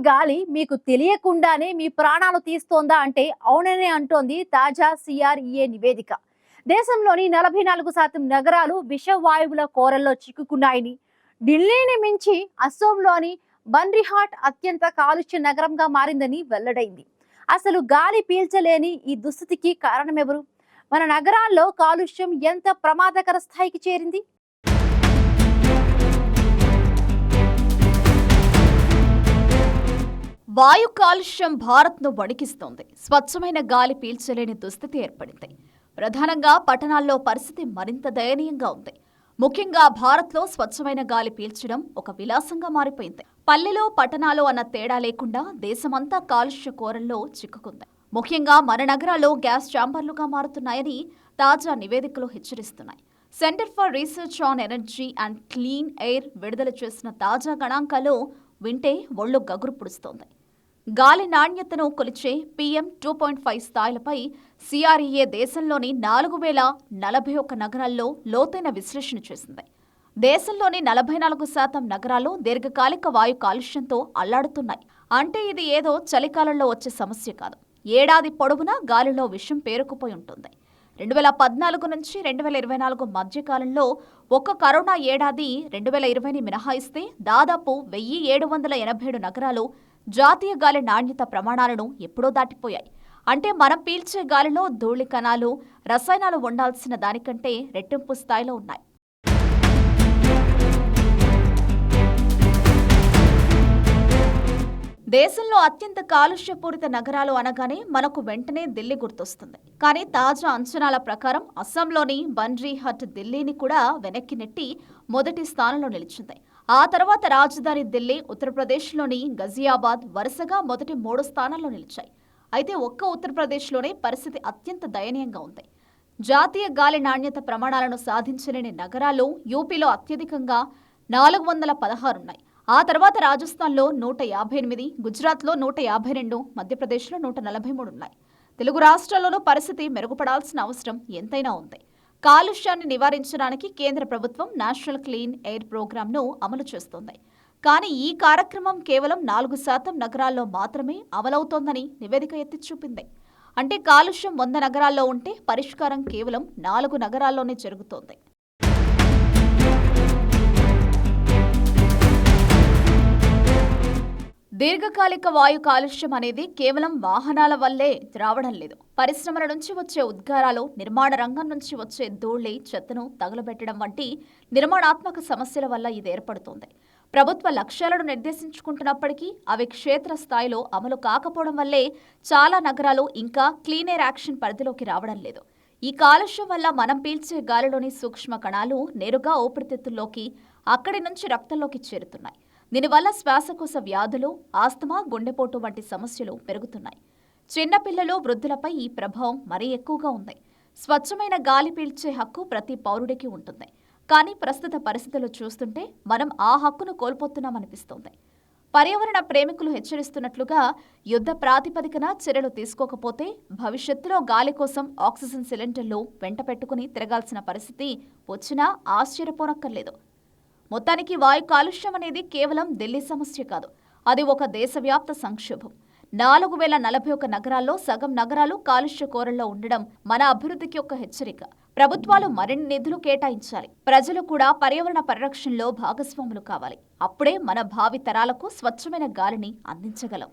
గాలి మీకు తెలియకుండానే మీ ప్రాణాలు తీస్తోందా అంటే అవుననే అంటోంది తాజా సిఆర్ఈఏ నివేదిక. దేశంలోని 44% నగరాలు విషవాయువుల కోరల్లో చిక్కుకున్నాయని, ఢిల్లీని మించి అస్సోంలోని బన్రిహాట్ అత్యంత కాలుష్య నగరంగా మారిందని వెల్లడైంది. అసలు గాలి పీల్చలేని ఈ దుస్థితికి కారణమెవరు? మన నగరాల్లో కాలుష్యం ఎంత ప్రమాదకర స్థాయికి చేరింది? వాయు కాలుష్యం భారత్ను వణికిస్తోంది. స్వచ్ఛమైన గాలి పీల్చలేని దుస్థితి ఏర్పడింది. ప్రధానంగా పట్టణాల్లో పరిస్థితి మరింత దయనీయంగా ఉంది. ముఖ్యంగా భారత్లో స్వచ్ఛమైన గాలి పీల్చడం ఒక విలాసంగా మారిపోయింది. పల్లెలో పట్టణాలు అన్న తేడా లేకుండా దేశమంతా కాలుష్య కోరల్లో చిక్కుకుంది. ముఖ్యంగా మన నగరాల్లో గ్యాస్ ఛాంబర్లుగా మారుతున్నాయని తాజా నివేదికలు హెచ్చరిస్తున్నాయి. Centre for Research on Energy and Clean Air విడుదల చేసిన తాజా గణాంకాలు వింటే ఒళ్ళు గగురు పుడుస్తోంది. గాలి నాణ్యతను కొలిచే PM 2.5 స్థాయిలపై సిఆర్ఈఏ దేశంలోని 4041 నగరాల్లో లోతైన విశ్లేషణ చేసింది. దేశంలోని 44% నగరాలు దీర్ఘకాలిక వాయు కాలుష్యంతో అల్లాడుతున్నాయి. అంటే ఇది ఏదో చలికాలంలో వచ్చే సమస్య కాదు. ఏడాది పొడవునా గాలిలో విషం పేరుకుపోయి ఉంటుంది. 2014 నుంచి 2024 మధ్యకాలంలో ఒక్క కరోనా ఏడాది 2020ని మినహాయిస్తే దాదాపు 1787 నగరాలు జాతీయ గాలి నాణ్యత ప్రమాణాలను ఎప్పుడో దాటిపోయాయి. అంటే మనం పీల్చే గాలిలో ధూళి కణాలు, రసాయనాలు ఉండాల్సిన దానికంటే రెట్టింపు స్థాయిలో ఉన్నాయి. దేశంలో అత్యంత కాలుష్యపూరిత నగరాలు అనగానే మనకు వెంటనే ఢిల్లీ గుర్తొస్తుంది. కానీ తాజా అంచనాల ప్రకారం అస్సాంలోని బన్రీహట్ ఢిల్లీని కూడా వెనక్కి నెట్టి మొదటి స్థానంలో నిలిచింది. ఆ తర్వాత రాజధాని ఢిల్లీ, ఉత్తరప్రదేశ్లోని గజియాబాద్ వరుసగా మొదటి 3 స్థానాల్లో నిలిచాయి. అయితే ఒక్క ఉత్తరప్రదేశ్లోనే పరిస్థితి అత్యంత దయనీయంగా ఉంది. జాతీయ గాలి నాణ్యత ప్రమాణాలను సాధించలేని నగరాలు యూపీలో అత్యధికంగా 416 ఉన్నాయి. ఆ తర్వాత రాజస్థాన్లో 158, గుజరాత్లో 152, మధ్యప్రదేశ్లో 143 ఉన్నాయి. తెలుగు రాష్ట్రాల్లోనూ పరిస్థితి మెరుగుపడాల్సిన అవసరం ఎంతైనా ఉంది. కాలుష్యాన్ని నివారించడానికి కేంద్ర ప్రభుత్వం నేషనల్ క్లీన్ ఎయిర్ ప్రోగ్రామ్ను అమలు చేస్తోంది. కానీ ఈ కార్యక్రమం కేవలం 4% నగరాల్లో మాత్రమే అమలవుతోందని నివేదిక ఎత్తి చూపింది. అంటే కాలుష్యం 100 నగరాల్లో ఉంటే పరిష్కారం కేవలం 4 నగరాల్లోనే జరుగుతోంది. దీర్ఘకాలిక వాయు కాలుష్యం అనేది కేవలం వాహనాల వల్లే రావడం లేదు. పరిశ్రమల నుంచి వచ్చే ఉద్గారాలు, నిర్మాణ రంగం నుంచి వచ్చే ధూళి, చెత్తను తగులబెట్టడం వంటి నిర్మాణాత్మక సమస్యల వల్ల ఇది ఏర్పడుతోంది. ప్రభుత్వ లక్ష్యాలను నిర్దేశించుకుంటున్నప్పటికీ అవి క్షేత్రస్థాయిలో అమలు కాకపోవడం వల్లే చాలా నగరాలు ఇంకా క్లీన్ ఎయిర్ యాక్షన్ పరిధిలోకి రావడం లేదు. ఈ కాలుష్యం వల్ల మనం పీల్చే గాలిలోని సూక్ష్మ కణాలు నేరుగా ఊపిరితిత్తుల్లోకి, అక్కడి నుంచి రక్తంలోకి చేరుతున్నాయి. దీనివల్ల శ్వాసకోశ వ్యాధులు, ఆస్తమా, గుండెపోటు వంటి సమస్యలు పెరుగుతున్నాయి. చిన్నపిల్లలు, వృద్ధులపై ఈ ప్రభావం మరీ ఎక్కువగా ఉంది. స్వచ్ఛమైన గాలి పీల్చే హక్కు ప్రతి పౌరుడికి ఉంటుంది. కానీ ప్రస్తుత పరిస్థితులు చూస్తుంటే మనం ఆ హక్కును కోల్పోతున్నామనిపిస్తోంది. పర్యావరణ ప్రేమికులు హెచ్చరిస్తున్నట్లుగా యుద్ధ ప్రాతిపదికన చర్యలు తీసుకోకపోతే భవిష్యత్తులో గాలి కోసం ఆక్సిజన్ సిలిండర్లు వెంట పెట్టుకుని తిరగాల్సిన పరిస్థితి వచ్చినా ఆశ్చర్యపోనక్కర్లేదు. మొత్తానికి వాయు కాలుష్యం అనేది కేవలం ఢిల్లీ సమస్య కాదు. అది ఒక దేశవ్యాప్త సంక్షోభం. 4041 నగరాల్లో సగం నగరాలు కాలుష్య కోరల్లో ఉండడం మన అభివృద్ధికి ఒక హెచ్చరిక. ప్రభుత్వాలు మరిన్ని నిధులు కేటాయించాలి. ప్రజలు కూడా పర్యావరణ పరిరక్షణలో భాగస్వాములు కావాలి. అప్పుడే మన భావి తరాలకు స్వచ్ఛమైన గాలిని అందించగలం.